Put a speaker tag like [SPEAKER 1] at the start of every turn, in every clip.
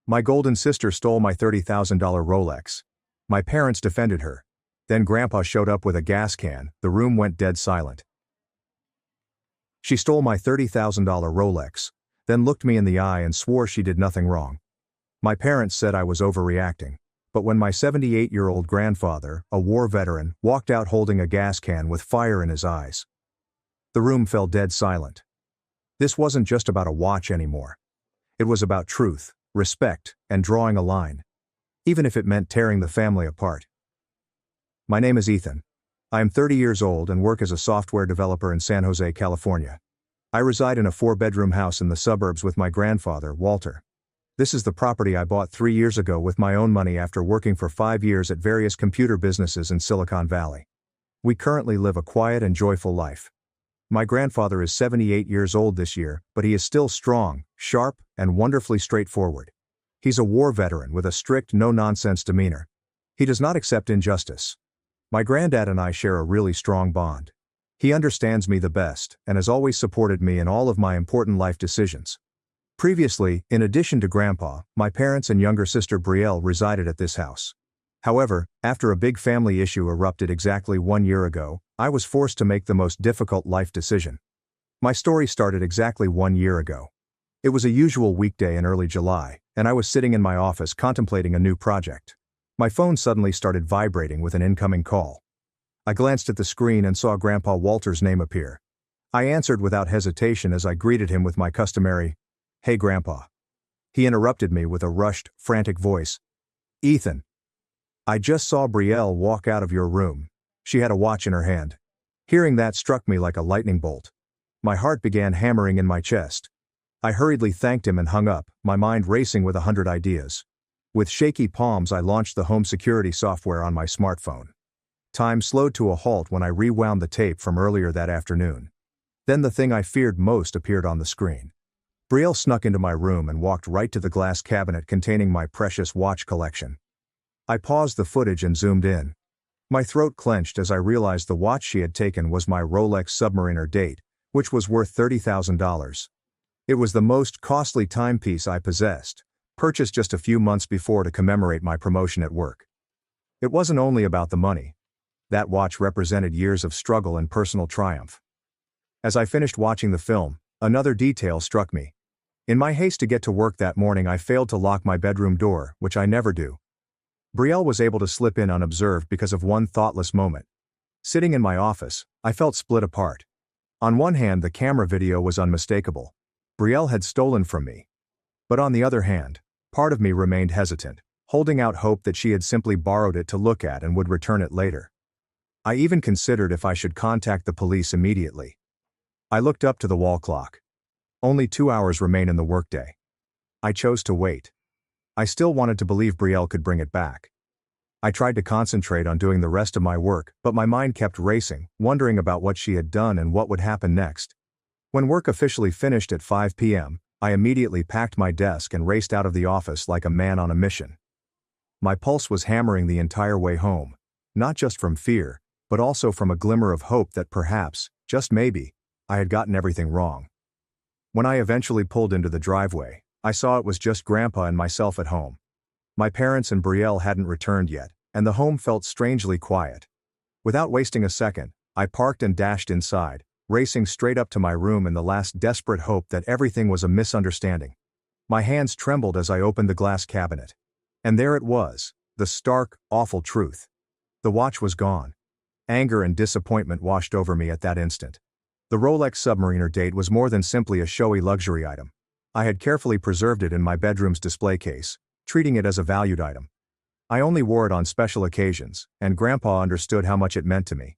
[SPEAKER 1] My golden sister stole my $30,000 Rolex. My parents defended her. Then Grandpa showed up with a gas can. The room went dead silent. She stole my $30,000 Rolex, then looked me in the eye and swore she did nothing wrong. My parents said I was overreacting. But when my 78-year-old grandfather, a war veteran, walked out holding a gas can with fire in his eyes, the room fell dead silent. This wasn't just about a watch anymore. It was about truth, respect, and drawing a line, even if it meant tearing the family apart. My name is Ethan. I am 30 years old and work as a software developer in San Jose, California. I reside in a 4-bedroom house in the suburbs with my grandfather, Walter. This is the property I bought 3 years ago with my own money after working for 5 years at various computer businesses in Silicon Valley. We currently live a quiet and joyful life. My grandfather is 78 years old this year, but he is still strong, sharp, and wonderfully straightforward. He's a war veteran with a strict, no-nonsense demeanor. He does not accept injustice. My granddad and I share a really strong bond. He understands me the best and has always supported me in all of my important life decisions. Previously, in addition to Grandpa, my parents and younger sister Brielle resided at this house. However, after a big family issue erupted exactly 1 year ago, I was forced to make the most difficult life decision. My story started exactly 1 year ago. It was a usual weekday in early July, and I was sitting in my office contemplating a new project. My phone suddenly started vibrating with an incoming call. I glanced at the screen and saw Grandpa Walter's name appear. I answered without hesitation as I greeted him with my customary, "Hey Grandpa." He interrupted me with a rushed, frantic voice. "Ethan, I just saw Brielle walk out of your room. She had a watch in her hand." Hearing that struck me like a lightning bolt. My heart began hammering in my chest. I hurriedly thanked him and hung up, my mind racing with 100 ideas. With shaky palms I launched the home security software on my smartphone. Time slowed to a halt when I rewound the tape from earlier that afternoon. Then the thing I feared most appeared on the screen. Brielle snuck into my room and walked right to the glass cabinet containing my precious watch collection. I paused the footage and zoomed in. My throat clenched as I realized the watch she had taken was my Rolex Submariner date, which was worth $30,000. It was the most costly timepiece I possessed, purchased just a few months before to commemorate my promotion at work. It wasn't only about the money. That watch represented years of struggle and personal triumph. As I finished watching the film, another detail struck me. In my haste to get to work that morning, I failed to lock my bedroom door, which I never do. Brielle was able to slip in unobserved because of one thoughtless moment. Sitting in my office, I felt split apart. On one hand, the camera video was unmistakable. Brielle had stolen from me. But on the other hand, part of me remained hesitant, holding out hope that she had simply borrowed it to look at and would return it later. I even considered if I should contact the police immediately. I looked up to the wall clock. Only 2 hours remain in the workday. I chose to wait. I still wanted to believe Brielle could bring it back. I tried to concentrate on doing the rest of my work, but my mind kept racing, wondering about what she had done and what would happen next. When work officially finished at 5 p.m., I immediately packed my desk and raced out of the office like a man on a mission. My pulse was hammering the entire way home, not just from fear, but also from a glimmer of hope that perhaps, just maybe, I had gotten everything wrong. When I eventually pulled into the driveway, I saw it was just Grandpa and myself at home. My parents and Brielle hadn't returned yet, and the home felt strangely quiet. Without wasting a second, I parked and dashed inside, racing straight up to my room in the last desperate hope that everything was a misunderstanding. My hands trembled as I opened the glass cabinet. And there it was, the stark, awful truth. The watch was gone. Anger and disappointment washed over me at that instant. The Rolex Submariner date was more than simply a showy luxury item. I had carefully preserved it in my bedroom's display case, treating it as a valued item. I only wore it on special occasions, and Grandpa understood how much it meant to me.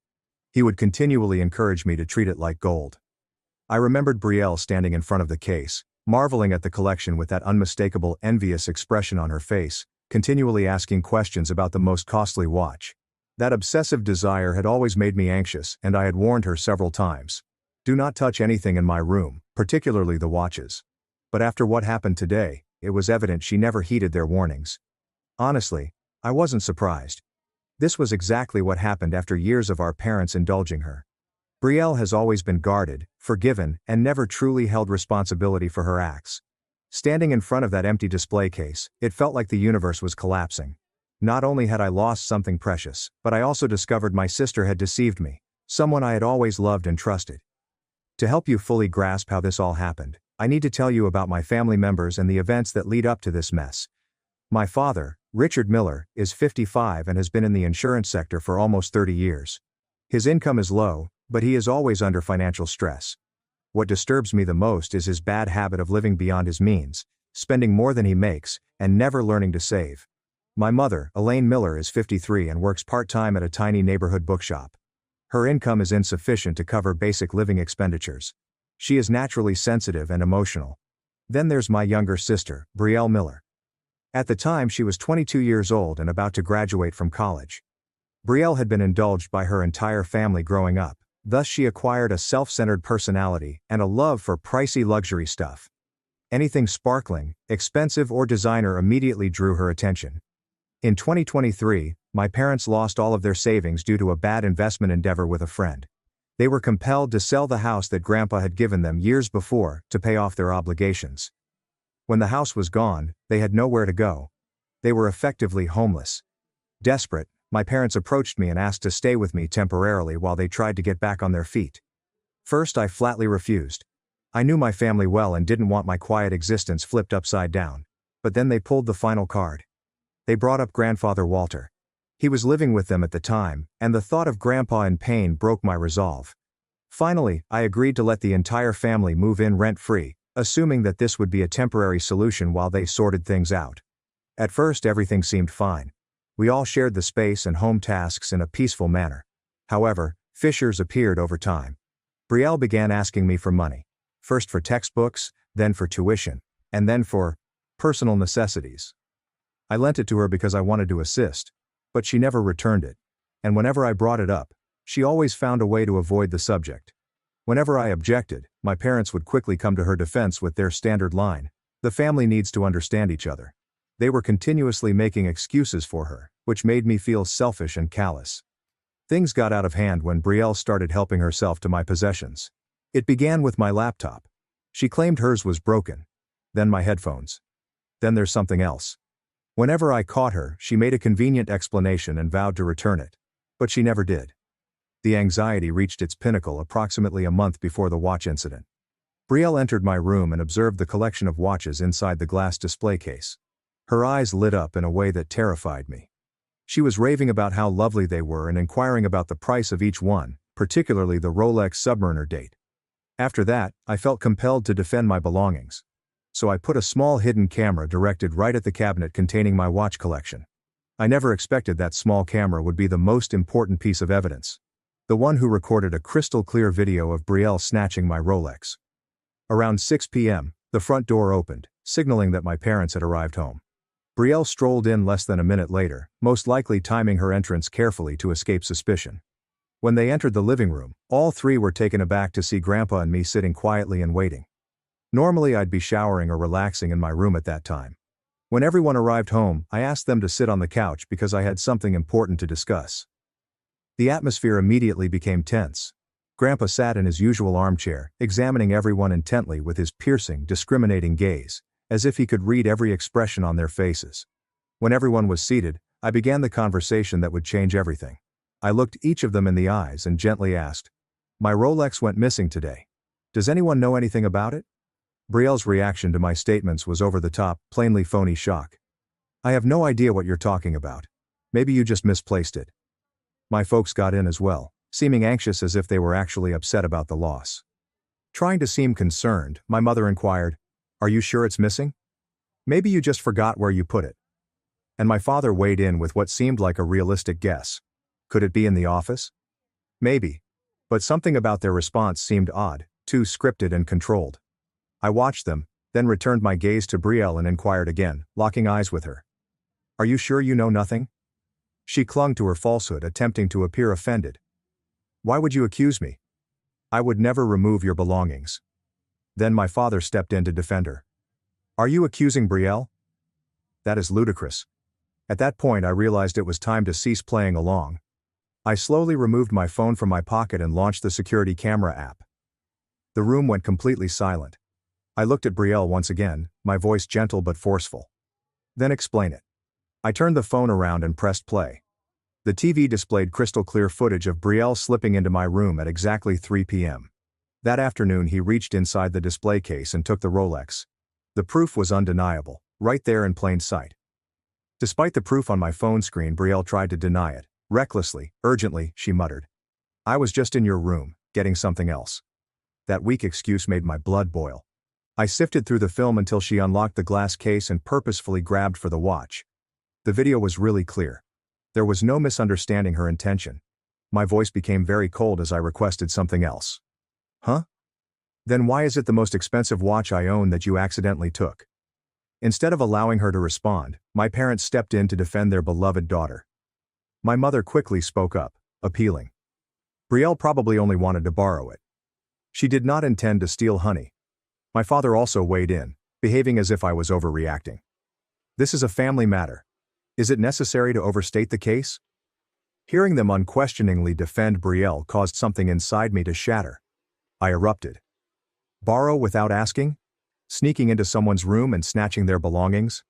[SPEAKER 1] He would continually encourage me to treat it like gold. I remembered Brielle standing in front of the case, marveling at the collection with that unmistakable, envious expression on her face, continually asking questions about the most costly watch. That obsessive desire had always made me anxious, and I had warned her several times. Do not touch anything in my room, particularly the watches. But after what happened today, it was evident she never heeded their warnings. Honestly, I wasn't surprised. This was exactly what happened after years of our parents indulging her. Brielle has always been guarded, forgiven, and never truly held responsibility for her acts. Standing in front of that empty display case, it felt like the universe was collapsing. Not only had I lost something precious, but I also discovered my sister had deceived me, someone I had always loved and trusted. To help you fully grasp how this all happened, I need to tell you about my family members and the events that lead up to this mess. My father, Richard Miller, is 55 and has been in the insurance sector for almost 30 years. His income is low, but he is always under financial stress. What disturbs me the most is his bad habit of living beyond his means, spending more than he makes, and never learning to save. My mother, Elaine Miller, is 53 and works part-time at a tiny neighborhood bookshop. Her income is insufficient to cover basic living expenditures. She is naturally sensitive and emotional. Then there's my younger sister, Brielle Miller. At the time she was 22 years old and about to graduate from college. Brielle had been indulged by her entire family growing up, thus she acquired a self-centered personality and a love for pricey luxury stuff. Anything sparkling, expensive or designer immediately drew her attention. In 2023, my parents lost all of their savings due to a bad investment endeavor with a friend. They were compelled to sell the house that Grandpa had given them years before to pay off their obligations. When the house was gone, they had nowhere to go. They were effectively homeless. Desperate, my parents approached me and asked to stay with me temporarily while they tried to get back on their feet. First, I flatly refused. I knew my family well and didn't want my quiet existence flipped upside down. But then they pulled the final card. They brought up grandfather Walter. He was living with them at the time, and the thought of Grandpa in pain broke my resolve. Finally, I agreed to let the entire family move in rent-free, assuming that this would be a temporary solution while they sorted things out. At first everything seemed fine. We all shared the space and home tasks in a peaceful manner. However, fissures appeared over time. Brielle began asking me for money. First for textbooks, then for tuition, and then for personal necessities. I lent it to her because I wanted to assist, but she never returned it. And whenever I brought it up, she always found a way to avoid the subject. Whenever I objected, my parents would quickly come to her defense with their standard line: "The family needs to understand each other." They were continuously making excuses for her, which made me feel selfish and callous. Things got out of hand when Brielle started helping herself to my possessions. It began with my laptop. She claimed hers was broken. Then my headphones. Then there's something else. Whenever I caught her, she made a convenient explanation and vowed to return it. But she never did. The anxiety reached its pinnacle approximately a month before the watch incident. Brielle entered my room and observed the collection of watches inside the glass display case. Her eyes lit up in a way that terrified me. She was raving about how lovely they were and inquiring about the price of each one, particularly the Rolex Submariner date. After that, I felt compelled to defend my belongings. So I put a small hidden camera directed right at the cabinet containing my watch collection. I never expected that small camera would be the most important piece of evidence. The one who recorded a crystal clear video of Brielle snatching my Rolex. Around 6 p.m., the front door opened, signaling that my parents had arrived home. Brielle strolled in less than a minute later, most likely timing her entrance carefully to escape suspicion. When they entered the living room, all three were taken aback to see Grandpa and me sitting quietly and waiting. Normally I'd be showering or relaxing in my room at that time. When everyone arrived home, I asked them to sit on the couch because I had something important to discuss. The atmosphere immediately became tense. Grandpa sat in his usual armchair, examining everyone intently with his piercing, discriminating gaze, as if he could read every expression on their faces. When everyone was seated, I began the conversation that would change everything. I looked each of them in the eyes and gently asked, "My Rolex went missing today. Does anyone know anything about it?" Brielle's reaction to my statements was over the top, plainly phony shock. "I have no idea what you're talking about. Maybe you just misplaced it." My folks got in as well, seeming anxious as if they were actually upset about the loss. Trying to seem concerned, my mother inquired, "Are you sure it's missing? Maybe you just forgot where you put it." And my father weighed in with what seemed like a realistic guess. Could it be in the office? Maybe. But something about their response seemed odd, too scripted and controlled. I watched them, then returned my gaze to Brielle and inquired again, locking eyes with her. "Are you sure you know nothing?" She clung to her falsehood, attempting to appear offended. "Why would you accuse me? I would never remove your belongings." Then my father stepped in to defend her. "Are you accusing Brielle? That is ludicrous." At that point I realized it was time to cease playing along. I slowly removed my phone from my pocket and launched the security camera app. The room went completely silent. I looked at Brielle once again, my voice gentle but forceful. Then explain it. I turned the phone around and pressed play. The TV displayed crystal clear footage of Brielle slipping into my room at exactly 3 p.m. That afternoon he reached inside the display case and took the Rolex. The proof was undeniable, right there in plain sight. Despite the proof on my phone screen, Brielle tried to deny it. Recklessly, urgently, she muttered. I was just in your room, getting something else. That weak excuse made my blood boil. I sifted through the film until she unlocked the glass case and purposefully grabbed for the watch. The video was really clear. There was no misunderstanding her intention. My voice became very cold as I requested something else. Huh? Then why is it the most expensive watch I own that you accidentally took? Instead of allowing her to respond, my parents stepped in to defend their beloved daughter. My mother quickly spoke up, appealing. Brielle probably only wanted to borrow it. She did not intend to steal honey. My father also weighed in, behaving as if I was overreacting. This is a family matter. Is it necessary to overstate the case? Hearing them unquestioningly defend Brielle caused something inside me to shatter. I erupted. Borrow without asking? Sneaking into someone's room and snatching their belongings?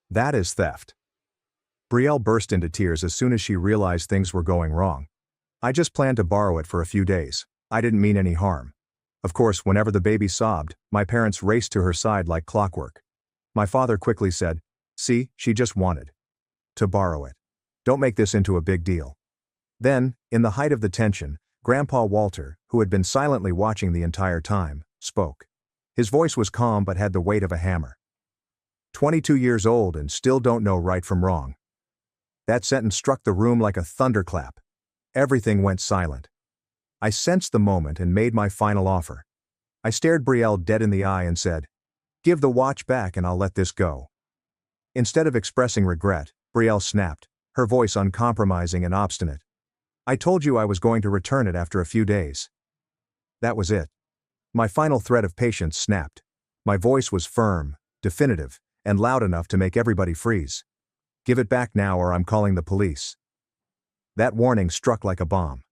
[SPEAKER 1] That is theft. Brielle burst into tears as soon as she realized things were going wrong. I just planned to borrow it for a few days. I didn't mean any harm. Of course, whenever the baby sobbed, my parents raced to her side like clockwork. My father quickly said, "See, she just wanted to borrow it. Don't make this into a big deal." Then, in the height of the tension, Grandpa Walter, who had been silently watching the entire time, spoke. His voice was calm but had the weight of a hammer. 22 years old and still don't know right from wrong. That sentence struck the room like a thunderclap. Everything went silent. I sensed the moment and made my final offer. I stared Brielle dead in the eye and said, "Give the watch back and I'll let this go." Instead of expressing regret, Brielle snapped, her voice uncompromising and obstinate. "I told you I was going to return it after a few days." That was it. My final thread of patience snapped. My voice was firm, definitive, and loud enough to make everybody freeze. "Give it back now or I'm calling the police." That warning struck like a bomb.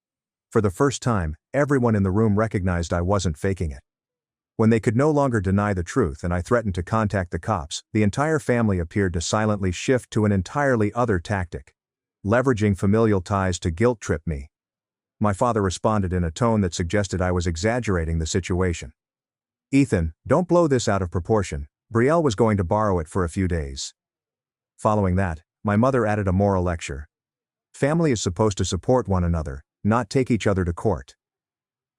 [SPEAKER 1] For the first time, everyone in the room recognized I wasn't faking it. When they could no longer deny the truth and I threatened to contact the cops, the entire family appeared to silently shift to an entirely other tactic. Leveraging familial ties to guilt-trip me. My father responded in a tone that suggested I was exaggerating the situation. "Ethan, don't blow this out of proportion. Brielle was going to borrow it for a few days." Following that, my mother added a moral lecture. Family is supposed to support one another, not take each other to court.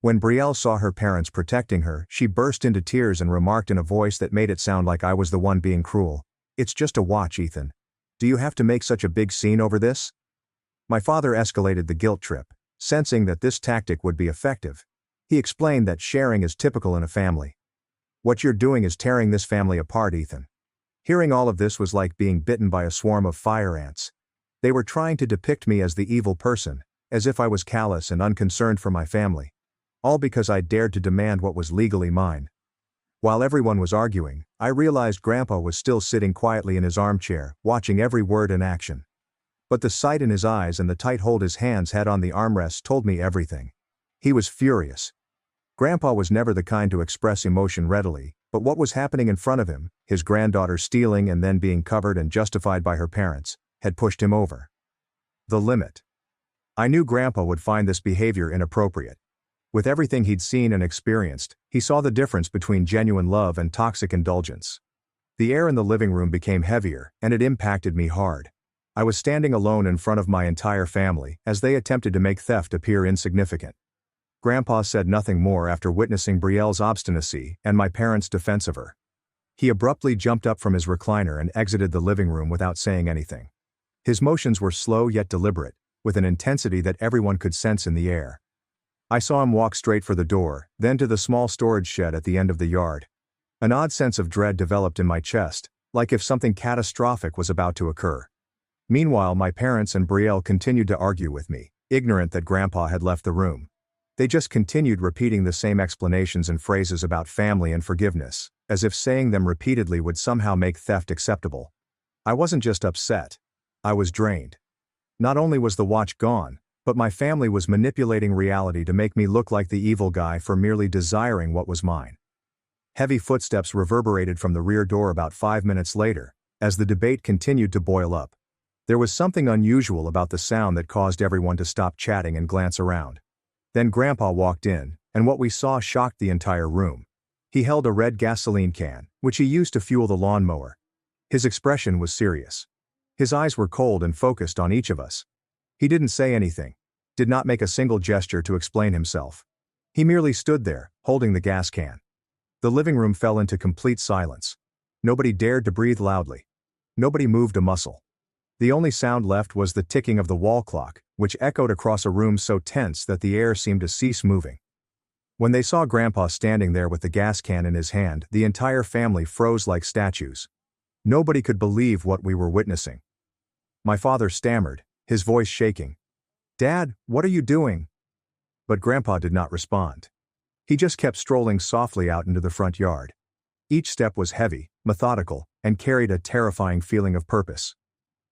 [SPEAKER 1] When Brielle saw her parents protecting her, she burst into tears and remarked in a voice that made it sound like I was the one being cruel, "It's just a watch, Ethan. Do you have to make such a big scene over this?" My father escalated the guilt trip, sensing that this tactic would be effective. He explained that sharing is typical in a family. "What you're doing is tearing this family apart, Ethan." Hearing all of this was like being bitten by a swarm of fire ants. They were trying to depict me as the evil person, as if I was callous and unconcerned for my family. All because I dared to demand what was legally mine. While everyone was arguing, I realized Grandpa was still sitting quietly in his armchair, watching every word and action. But the sight in his eyes and the tight hold his hands had on the armrests told me everything. He was furious. Grandpa was never the kind to express emotion readily, but what was happening in front of him, his granddaughter stealing and then being covered and justified by her parents, had pushed him over the limit. I knew Grandpa would find this behavior inappropriate. With everything he'd seen and experienced, he saw the difference between genuine love and toxic indulgence. The air in the living room became heavier, and it impacted me hard. I was standing alone in front of my entire family, as they attempted to make theft appear insignificant. Grandpa said nothing more after witnessing Brielle's obstinacy and my parents' defense of her. He abruptly jumped up from his recliner and exited the living room without saying anything. His motions were slow yet deliberate, with an intensity that everyone could sense in the air. I saw him walk straight for the door, then to the small storage shed at the end of the yard. An odd sense of dread developed in my chest, like if something catastrophic was about to occur. Meanwhile, my parents and Brielle continued to argue with me, ignorant that Grandpa had left the room. They just continued repeating the same explanations and phrases about family and forgiveness, as if saying them repeatedly would somehow make theft acceptable. I wasn't just upset. I was drained. Not only was the watch gone, but my family was manipulating reality to make me look like the evil guy for merely desiring what was mine. Heavy footsteps reverberated from the rear door about 5 minutes later, as the debate continued to boil up. There was something unusual about the sound that caused everyone to stop chatting and glance around. Then Grandpa walked in, and what we saw shocked the entire room. He held a red gasoline can, which he used to fuel the lawnmower. His expression was serious. His eyes were cold and focused on each of us. He didn't say anything, did not make a single gesture to explain himself. He merely stood there, holding the gas can. The living room fell into complete silence. Nobody dared to breathe loudly. Nobody moved a muscle. The only sound left was the ticking of the wall clock, which echoed across a room so tense that the air seemed to cease moving. When they saw Grandpa standing there with the gas can in his hand, the entire family froze like statues. Nobody could believe what we were witnessing. My father stammered, his voice shaking. "Dad, what are you doing?" But Grandpa did not respond. He just kept strolling softly out into the front yard. Each step was heavy, methodical, and carried a terrifying feeling of purpose.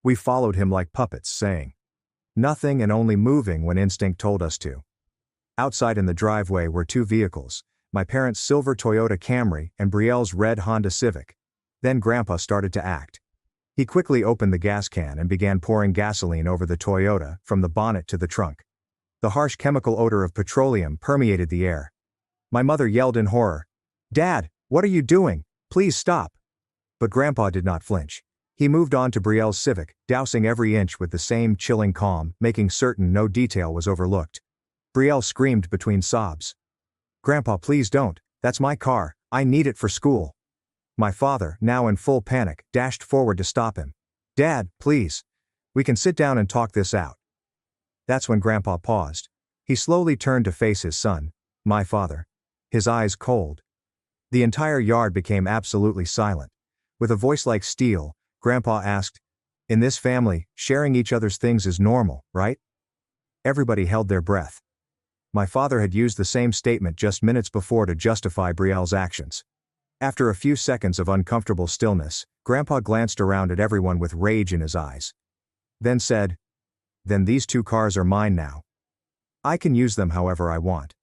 [SPEAKER 1] We followed him like puppets, saying nothing and only moving when instinct told us to. Outside in the driveway were two vehicles, my parents' silver Toyota Camry and Brielle's red Honda Civic. Then Grandpa started to act. He quickly opened the gas can and began pouring gasoline over the Toyota, from the bonnet to the trunk. The harsh chemical odor of petroleum permeated the air. My mother yelled in horror, "Dad, what are you doing? Please stop." But Grandpa did not flinch. He moved on to Brielle's Civic, dousing every inch with the same chilling calm, making certain no detail was overlooked. Brielle screamed between sobs. "Grandpa, please don't, that's my car, I need it for school." My father, now in full panic, dashed forward to stop him. "Dad, please. We can sit down and talk this out." That's when Grandpa paused. He slowly turned to face his son, my father. His eyes cold. The entire yard became absolutely silent. With a voice like steel, Grandpa asked, "In this family, sharing each other's things is normal, right?" Everybody held their breath. My father had used the same statement just minutes before to justify Brielle's actions. After a few seconds of uncomfortable stillness, Grandpa glanced around at everyone with rage in his eyes. Then said, "Then these two cars are mine now. I can use them however I want."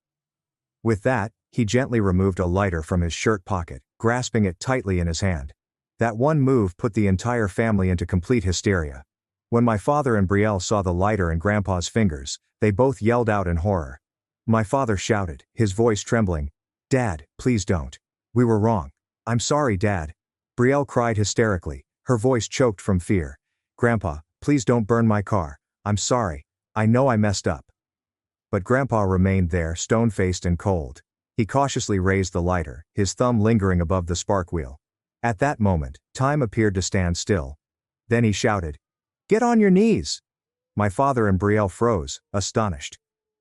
[SPEAKER 1] With that, he gently removed a lighter from his shirt pocket, grasping it tightly in his hand. That one move put the entire family into complete hysteria. When my father and Brielle saw the lighter in Grandpa's fingers, they both yelled out in horror. My father shouted, his voice trembling, "Dad, please don't. We were wrong. I'm sorry, Dad." Brielle cried hysterically, her voice choked from fear. "Grandpa, please don't burn my car. I'm sorry. I know I messed up." But Grandpa remained there, stone-faced and cold. He cautiously raised the lighter, his thumb lingering above the spark wheel. At that moment, time appeared to stand still. Then he shouted, "Get on your knees!" My father and Brielle froze, astonished.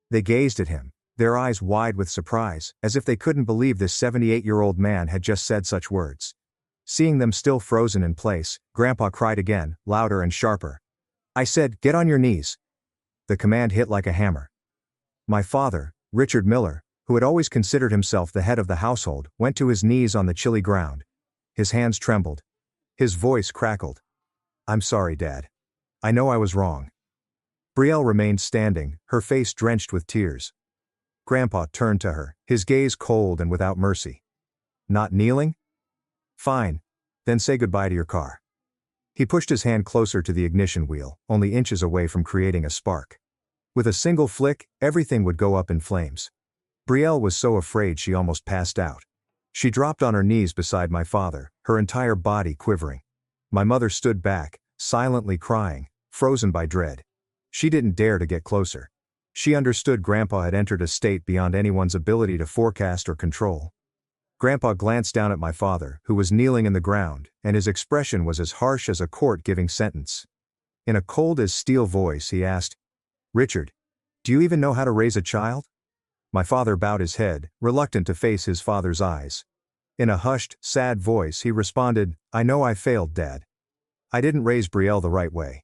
[SPEAKER 1] They gazed at him, their eyes wide with surprise, as if they couldn't believe this 78-year-old man had just said such words. Seeing them still frozen in place, Grandpa cried again, louder and sharper. "I said, get on your knees." The command hit like a hammer. My father, Richard Miller, who had always considered himself the head of the household, went to his knees on the chilly ground. His hands trembled. His voice crackled. "I'm sorry, Dad. I know I was wrong." Brielle remained standing, her face drenched with tears. Grandpa turned to her, his gaze cold and without mercy. "Not kneeling? Fine. Then say goodbye to your car." He pushed his hand closer to the ignition wheel, only inches away from creating a spark. With a single flick, everything would go up in flames. Brielle was so afraid she almost passed out. She dropped on her knees beside my father, her entire body quivering. My mother stood back, silently crying, frozen by dread. She didn't dare to get closer. She understood Grandpa had entered a state beyond anyone's ability to forecast or control. Grandpa glanced down at my father, who was kneeling in the ground, and his expression was as harsh as a court giving sentence. In a cold as steel voice he asked, "Richard, do you even know how to raise a child?" My father bowed his head, reluctant to face his father's eyes. In a hushed, sad voice he responded, "I know I failed, Dad. I didn't raise Brielle the right way."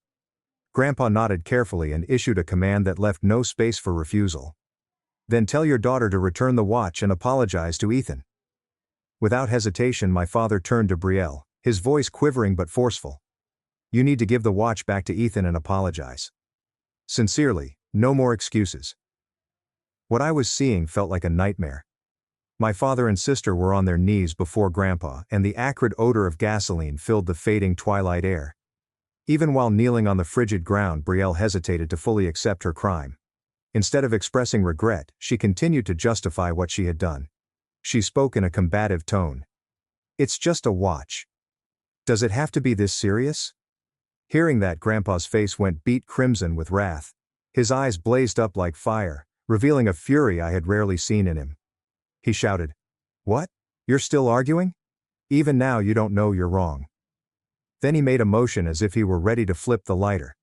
[SPEAKER 1] Grandpa nodded carefully and issued a command that left no space for refusal. "Then tell your daughter to return the watch and apologize to Ethan." Without hesitation my father turned to Brielle, his voice quivering but forceful. "You need to give the watch back to Ethan and apologize. Sincerely, no more excuses." What I was seeing felt like a nightmare. My father and sister were on their knees before Grandpa, and the acrid odor of gasoline filled the fading twilight air. Even while kneeling on the frigid ground, Brielle hesitated to fully accept her crime. Instead of expressing regret, she continued to justify what she had done. She spoke in a combative tone. "It's just a watch. Does it have to be this serious?" Hearing that, Grandpa's face went beet crimson with wrath. His eyes blazed up like fire, revealing a fury I had rarely seen in him. He shouted, "What? You're still arguing? Even now you don't know you're wrong." Then he made a motion as if he were ready to flip the lighter.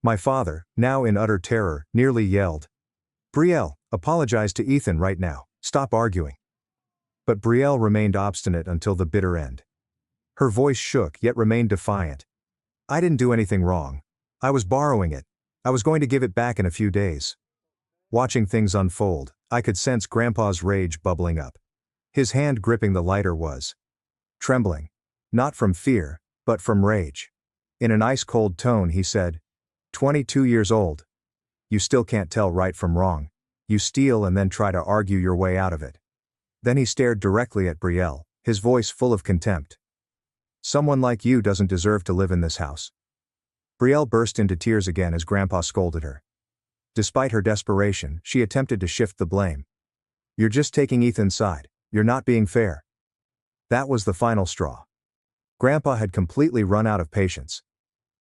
[SPEAKER 1] My father, now in utter terror, nearly yelled, "Brielle, apologize to Ethan right now, stop arguing." But Brielle remained obstinate until the bitter end. Her voice shook yet remained defiant. "I didn't do anything wrong. I was borrowing it. I was going to give it back in a few days." Watching things unfold, I could sense Grandpa's rage bubbling up. His hand gripping the lighter was trembling. Not from fear, but from rage. In an ice-cold tone he said, 22 years old. You still can't tell right from wrong. You steal and then try to argue your way out of it. Then he stared directly at Brielle, his voice full of contempt. "Someone like you doesn't deserve to live in this house." Brielle burst into tears again as Grandpa scolded her. Despite her desperation, she attempted to shift the blame. "You're just taking Ethan's side. You're not being fair." That was the final straw. Grandpa had completely run out of patience.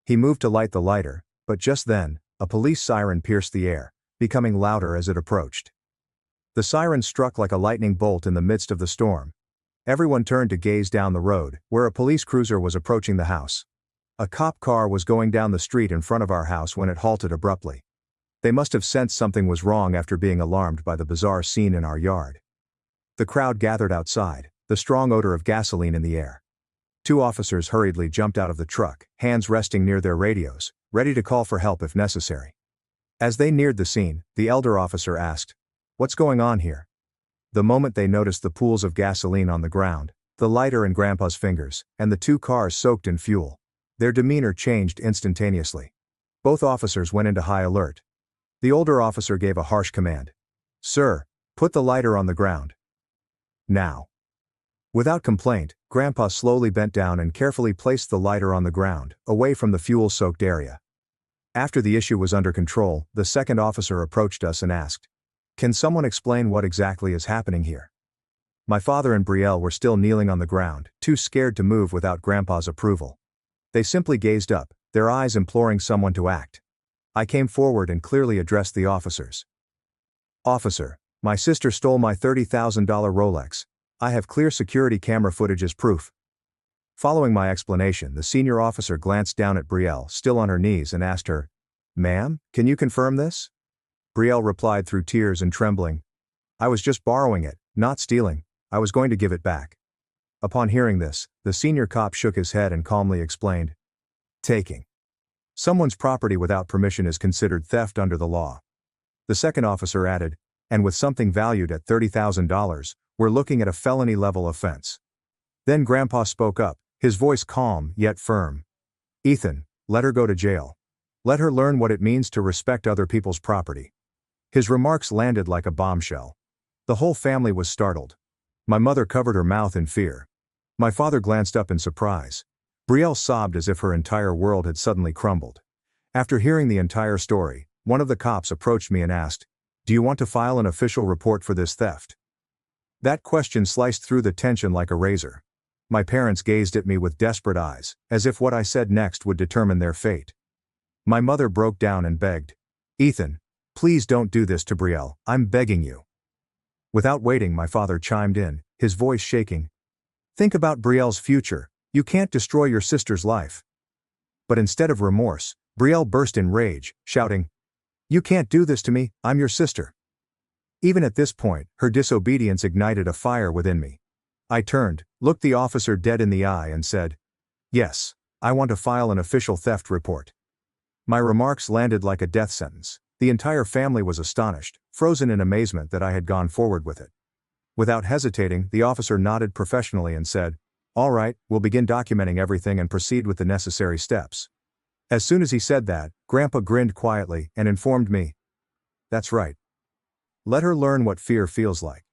[SPEAKER 1] He moved to light the lighter, but just then, a police siren pierced the air, becoming louder as it approached. The siren struck like a lightning bolt in the midst of the storm. Everyone turned to gaze down the road, where a police cruiser was approaching the house. A cop car was going down the street in front of our house when it halted abruptly. They must have sensed something was wrong after being alarmed by the bizarre scene in our yard. The crowd gathered outside, the strong odor of gasoline in the air. Two officers hurriedly jumped out of the truck, hands resting near their radios, ready to call for help if necessary. As they neared the scene, the elder officer asked, "What's going on here?" The moment they noticed the pools of gasoline on the ground, the lighter in Grandpa's fingers, and the two cars soaked in fuel, their demeanor changed instantaneously. Both officers went into high alert. The older officer gave a harsh command. "Sir, put the lighter on the ground. Now." Without complaint, Grandpa slowly bent down and carefully placed the lighter on the ground, away from the fuel-soaked area. After the issue was under control, the second officer approached us and asked, "Can someone explain what exactly is happening here?" My father and Brielle were still kneeling on the ground, too scared to move without Grandpa's approval. They simply gazed up, their eyes imploring someone to act. I came forward and clearly addressed the officers. "Officer, my sister stole my $30,000 Rolex. I have clear security camera footage as proof." Following my explanation, the senior officer glanced down at Brielle, still on her knees, and asked her, "Ma'am, can you confirm this?" Brielle replied through tears and trembling, "I was just borrowing it, not stealing. I was going to give it back." Upon hearing this, the senior cop shook his head and calmly explained, "Taking someone's property without permission is considered theft under the law." The second officer added, "And with something valued at $30,000, we're looking at a felony-level offense." Then Grandpa spoke up, his voice calm yet firm. "Ethan, let her go to jail. Let her learn what it means to respect other people's property." His remarks landed like a bombshell. The whole family was startled. My mother covered her mouth in fear. My father glanced up in surprise. Brielle sobbed as if her entire world had suddenly crumbled. After hearing the entire story, one of the cops approached me and asked, "Do you want to file an official report for this theft?" That question sliced through the tension like a razor. My parents gazed at me with desperate eyes, as if what I said next would determine their fate. My mother broke down and begged, "Ethan, please don't do this to Brielle, I'm begging you." Without waiting, my father chimed in, his voice shaking. "Think about Brielle's future. You can't destroy your sister's life." But instead of remorse, Brielle burst in rage, shouting, "You can't do this to me, I'm your sister." Even at this point, her disobedience ignited a fire within me. I turned, looked the officer dead in the eye and said, "Yes, I want to file an official theft report." My remarks landed like a death sentence. The entire family was astonished, frozen in amazement that I had gone forward with it. Without hesitating, the officer nodded professionally and said, "All right, we'll begin documenting everything and proceed with the necessary steps." As soon as he said that, Grandpa grinned quietly and informed me, "That's right. Let her learn what fear feels like."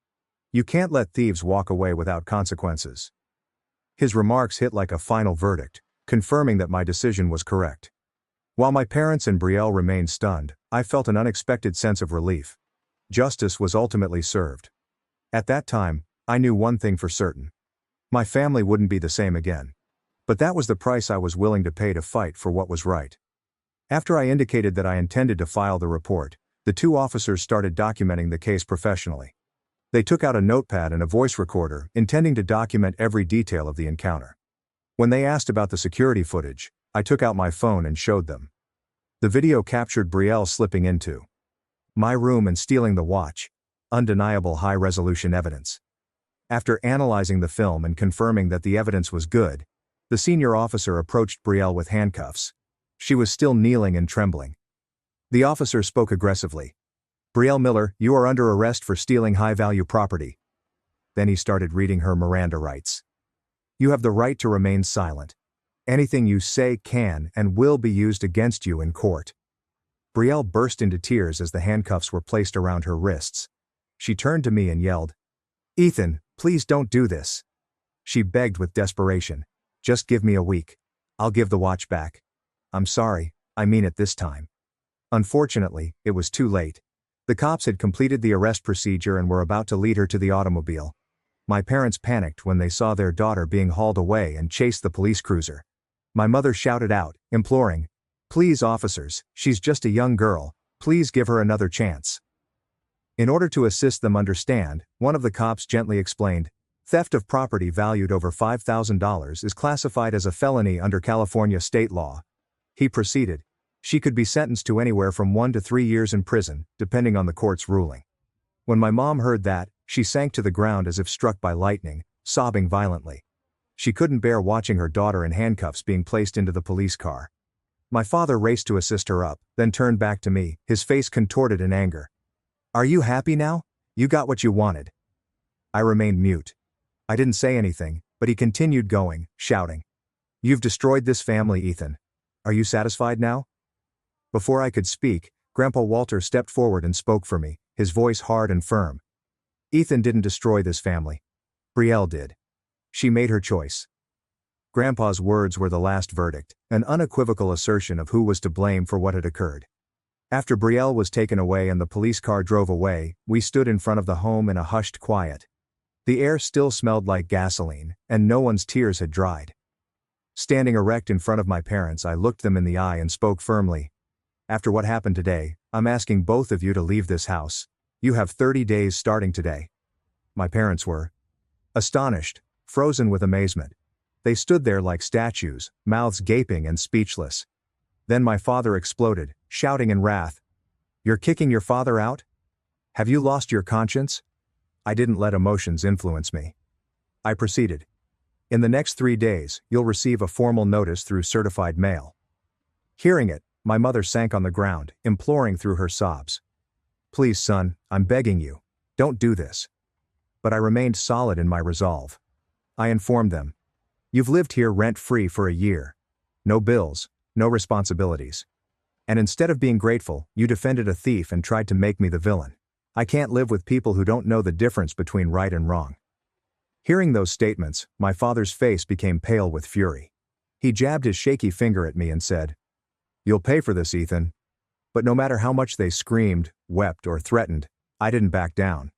[SPEAKER 1] You can't let thieves walk away without consequences. His remarks hit like a final verdict, confirming that my decision was correct. While my parents and Brielle remained stunned, I felt an unexpected sense of relief. Justice was ultimately served. At that time, I knew one thing for certain. My family wouldn't be the same again. But that was the price I was willing to pay to fight for what was right. After I indicated that I intended to file the report, the two officers started documenting the case professionally. They took out a notepad and a voice recorder, intending to document every detail of the encounter. When they asked about the security footage, I took out my phone and showed them. The video captured Brielle slipping into my room and stealing the watch. Undeniable high-resolution evidence. After analyzing the film and confirming that the evidence was good, the senior officer approached Brielle with handcuffs. She was still kneeling and trembling. The officer spoke aggressively. "Brielle Miller, you are under arrest for stealing high-value property." Then he started reading her Miranda rights. "You have the right to remain silent. Anything you say can and will be used against you in court." Brielle burst into tears as the handcuffs were placed around her wrists. She turned to me and yelled, "Ethan, please don't do this." She begged with desperation. "Just give me a week. I'll give the watch back. I'm sorry, I mean it this time." Unfortunately, it was too late. The cops had completed the arrest procedure and were about to lead her to the automobile. My parents panicked when they saw their daughter being hauled away and chased the police cruiser. My mother shouted out, imploring, "Please, officers, she's just a young girl, please give her another chance." In order to assist them understand, one of the cops gently explained, "Theft of property valued over $5,000 is classified as a felony under California state law." He proceeded, "She could be sentenced to anywhere from 1 to 3 years in prison, depending on the court's ruling." When my mom heard that, she sank to the ground as if struck by lightning, sobbing violently. She couldn't bear watching her daughter in handcuffs being placed into the police car. My father raced to assist her up, then turned back to me, his face contorted in anger. "Are you happy now? You got what you wanted." I remained mute. I didn't say anything, but he continued going, shouting, "You've destroyed this family, Ethan. Are you satisfied now?" Before I could speak, Grandpa Walter stepped forward and spoke for me, his voice hard and firm. "Ethan didn't destroy this family. Brielle did. She made her choice." Grandpa's words were the last verdict, an unequivocal assertion of who was to blame for what had occurred. After Brielle was taken away and the police car drove away, we stood in front of the home in a hushed quiet. The air still smelled like gasoline, and no one's tears had dried. Standing erect in front of my parents, I looked them in the eye and spoke firmly. "After what happened today, I'm asking both of you to leave this house. You have 30 days starting today." My parents were astonished, frozen with amazement. They stood there like statues, mouths gaping and speechless. Then my father exploded, shouting in wrath, "You're kicking your father out? Have you lost your conscience?" I didn't let emotions influence me. I proceeded. "In the next 3 days, you'll receive a formal notice through certified mail." Hearing it, my mother sank on the ground, imploring through her sobs. "Please, son, I'm begging you. Don't do this." But I remained solid in my resolve. I informed them, "You've lived here rent-free for a year. No bills, no responsibilities. And instead of being grateful, you defended a thief and tried to make me the villain. I can't live with people who don't know the difference between right and wrong." Hearing those statements, my father's face became pale with fury. He jabbed his shaky finger at me and said, "You'll pay for this, Ethan." But no matter how much they screamed, wept, or threatened, I didn't back down.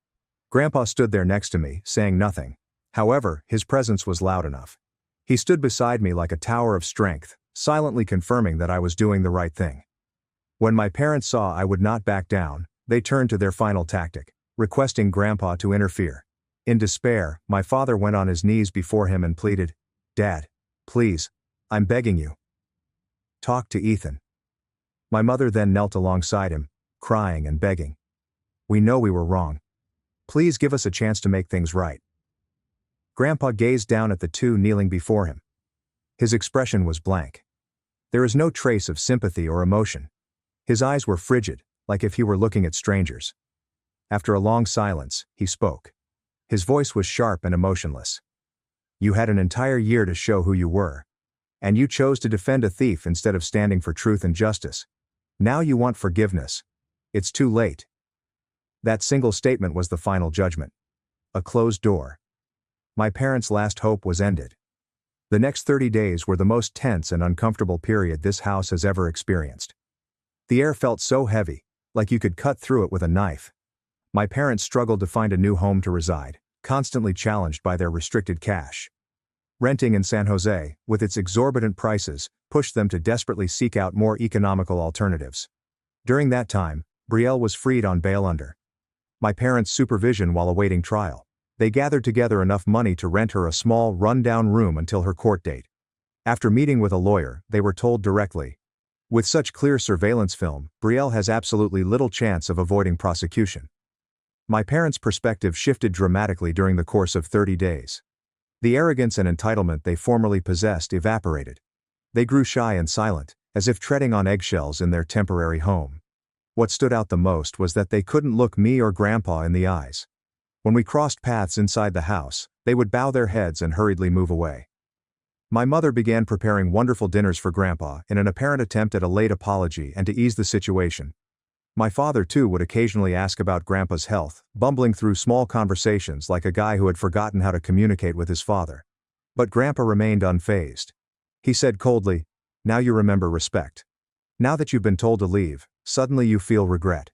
[SPEAKER 1] Grandpa stood there next to me, saying nothing. However, his presence was loud enough. He stood beside me like a tower of strength, silently confirming that I was doing the right thing. When my parents saw I would not back down, they turned to their final tactic, requesting Grandpa to interfere. In despair, my father went on his knees before him and pleaded, "Dad, please, I'm begging you. Talk to Ethan." My mother then knelt alongside him, crying and begging, "We know we were wrong. Please give us a chance to make things right." Grandpa gazed down at the two kneeling before him. His expression was blank. There is no trace of sympathy or emotion. His eyes were frigid, like if he were looking at strangers. After a long silence, he spoke. His voice was sharp and emotionless. "You had an entire year to show who you were. And you chose to defend a thief instead of standing for truth and justice. Now you want forgiveness. It's too late." That single statement was the final judgment. a closed door. My parents' last hope was ended. The next 30 days were the most tense and uncomfortable period this house has ever experienced. The air felt so heavy, like you could cut through it with a knife. My parents struggled to find a new home to reside, constantly challenged by their restricted cash. Renting in San Jose, with its exorbitant prices, pushed them to desperately seek out more economical alternatives. During that time, Brielle was freed on bail under my parents' supervision while awaiting trial. They gathered together enough money to rent her a small, run-down room until her court date. After meeting with a lawyer, they were told directly, with such clear surveillance film, Brielle has absolutely little chance of avoiding prosecution. My parents' perspective shifted dramatically during the course of 30 days. The arrogance and entitlement they formerly possessed evaporated. They grew shy and silent, as if treading on eggshells in their temporary home. What stood out the most was that they couldn't look me or Grandpa in the eyes. When we crossed paths inside the house, they would bow their heads and hurriedly move away. My mother began preparing wonderful dinners for Grandpa in an apparent attempt at a late apology and to ease the situation. My father too would occasionally ask about Grandpa's health, bumbling through small conversations like a guy who had forgotten how to communicate with his father. But Grandpa remained unfazed. He said coldly, "Now you remember respect. Now that you've been told to leave, suddenly you feel regret."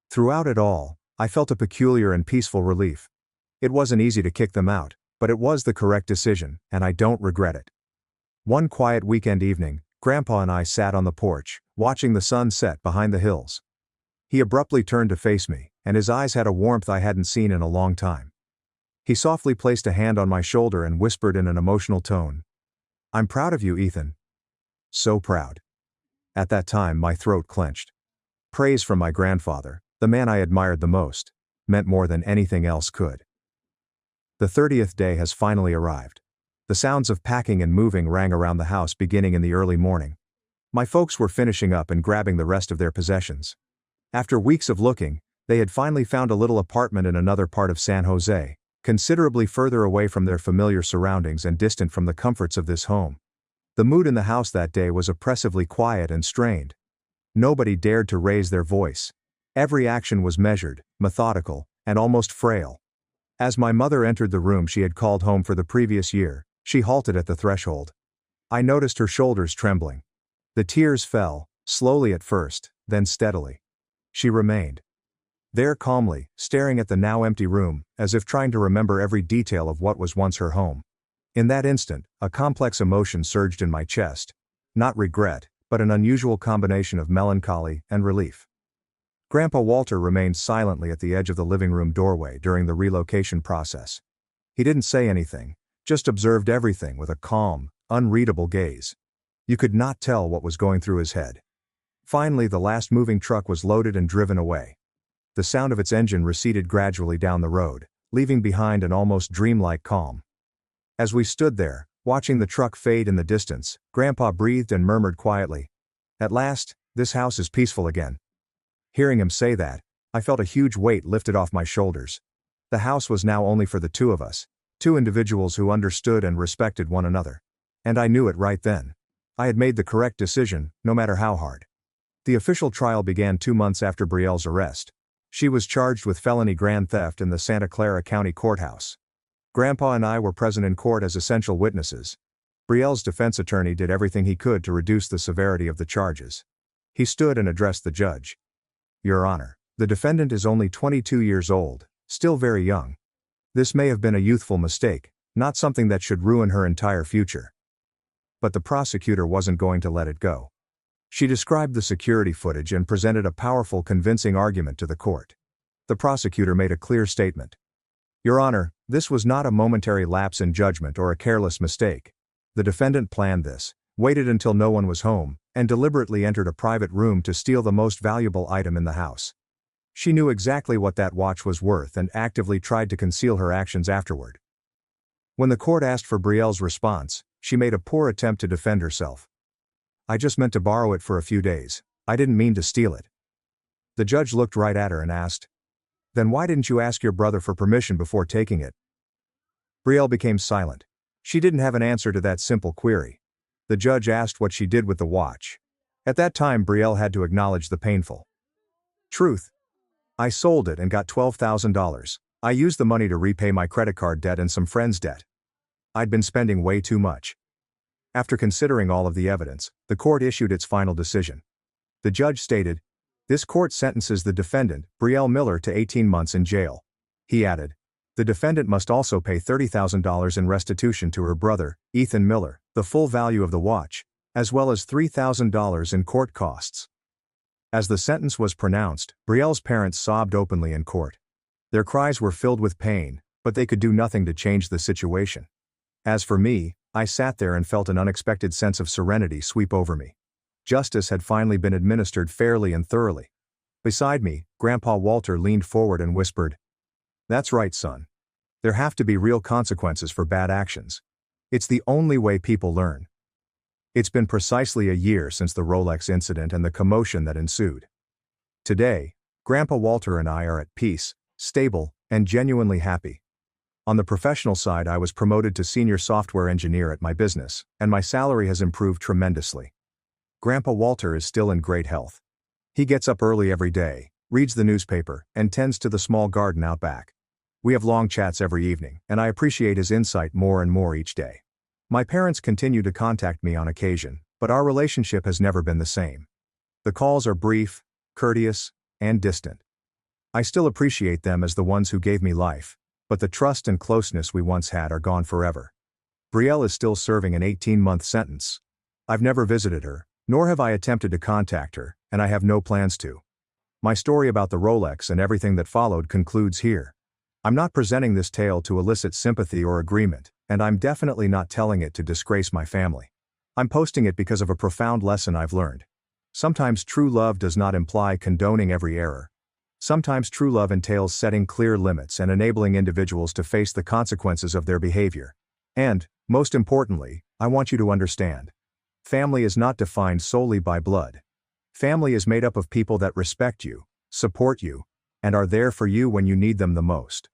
[SPEAKER 1] Throughout it all, I felt a peculiar and peaceful relief. It wasn't easy to kick them out, but it was the correct decision, and I don't regret it. One quiet weekend evening, Grandpa and I sat on the porch, watching the sun set behind the hills. He abruptly turned to face me, and his eyes had a warmth I hadn't seen in a long time. He softly placed a hand on my shoulder and whispered in an emotional tone, "I'm proud of you, Ethan. So proud." At that time, my throat clenched. Praise from my grandfather, the man I admired the most, meant more than anything else could. The 30th day has finally arrived. The sounds of packing and moving rang around the house beginning in the early morning. My folks were finishing up and grabbing the rest of their possessions. After weeks of looking, they had finally found a little apartment in another part of San Jose, considerably further away from their familiar surroundings and distant from the comforts of this home. The mood in the house that day was oppressively quiet and strained. Nobody dared to raise their voice. Every action was measured, methodical, and almost frail. As my mother entered the room she had called home for the previous year, she halted at the threshold. I noticed her shoulders trembling. The tears fell, slowly at first, then steadily. She remained there calmly, staring at the now empty room, as if trying to remember every detail of what was once her home. In that instant, a complex emotion surged in my chest. Not regret, but an unusual combination of melancholy and relief. Grandpa Walter remained silently at the edge of the living room doorway during the relocation process. He didn't say anything, just observed everything with a calm, unreadable gaze. You could not tell what was going through his head. Finally, the last moving truck was loaded and driven away. The sound of its engine receded gradually down the road, leaving behind an almost dreamlike calm. As we stood there, watching the truck fade in the distance, Grandpa breathed and murmured quietly, "At last, this house is peaceful again." Hearing him say that, I felt a huge weight lifted off my shoulders. The house was now only for the two of us, two individuals who understood and respected one another. And I knew it right then. I had made the correct decision, no matter how hard. The official trial began 2 months after Brielle's arrest. She was charged with felony grand theft in the Santa Clara County Courthouse. Grandpa and I were present in court as essential witnesses. Brielle's defense attorney did everything he could to reduce the severity of the charges. He stood and addressed the judge. "Your Honor, the defendant is only 22 years old, still very young. This may have been a youthful mistake, not something that should ruin her entire future." But the prosecutor wasn't going to let it go. She described the security footage and presented a powerful, convincing argument to the court. The prosecutor made a clear statement. "Your Honor, this was not a momentary lapse in judgment or a careless mistake. The defendant planned this, waited until no one was home, and deliberately entered a private room to steal the most valuable item in the house. She knew exactly what that watch was worth and actively tried to conceal her actions afterward." When the court asked for Brielle's response, she made a poor attempt to defend herself. "I just meant to borrow it for a few days. I didn't mean to steal it." The judge looked right at her and asked, "Then why didn't you ask your brother for permission before taking it?" Brielle became silent. She didn't have an answer to that simple query. The judge asked what she did with the watch. At that time, Brielle had to acknowledge the painful truth. "I sold it and got $12,000. I used the money to repay my credit card debt and some friends' debt. I'd been spending way too much. After considering all of the evidence, the court issued its final decision. The judge stated, "This court sentences the defendant, Brielle Miller, to 18 months in jail." He added, "The defendant must also pay $30,000 in restitution to her brother, Ethan Miller, the full value of the watch, as well as $3,000 in court costs." As the sentence was pronounced, Brielle's parents sobbed openly in court. Their cries were filled with pain, but they could do nothing to change the situation. As for me, I sat there and felt an unexpected sense of serenity sweep over me. Justice had finally been administered fairly and thoroughly. Beside me, Grandpa Walter leaned forward and whispered, "That's right, son. There have to be real consequences for bad actions. It's the only way people learn." It's been precisely a year since the Rolex incident and the commotion that ensued. Today, Grandpa Walter and I are at peace, stable, and genuinely happy. On the professional side, I was promoted to senior software engineer at my business, and my salary has improved tremendously. Grandpa Walter is still in great health. He gets up early every day, reads the newspaper, and tends to the small garden out back. We have long chats every evening, and I appreciate his insight more and more each day. My parents continue to contact me on occasion, but our relationship has never been the same. The calls are brief, courteous, and distant. I still appreciate them as the ones who gave me life, but the trust and closeness we once had are gone forever. Brielle is still serving an 18-month sentence. I've never visited her, nor have I attempted to contact her, and I have no plans to. My story about the Rolex and everything that followed concludes here. I'm not presenting this tale to elicit sympathy or agreement, and I'm definitely not telling it to disgrace my family. I'm posting it because of a profound lesson I've learned. Sometimes true love does not imply condoning every error. Sometimes true love entails setting clear limits and enabling individuals to face the consequences of their behavior. And, most importantly, I want you to understand. Family is not defined solely by blood. Family is made up of people that respect you, support you, and are there for you when you need them the most.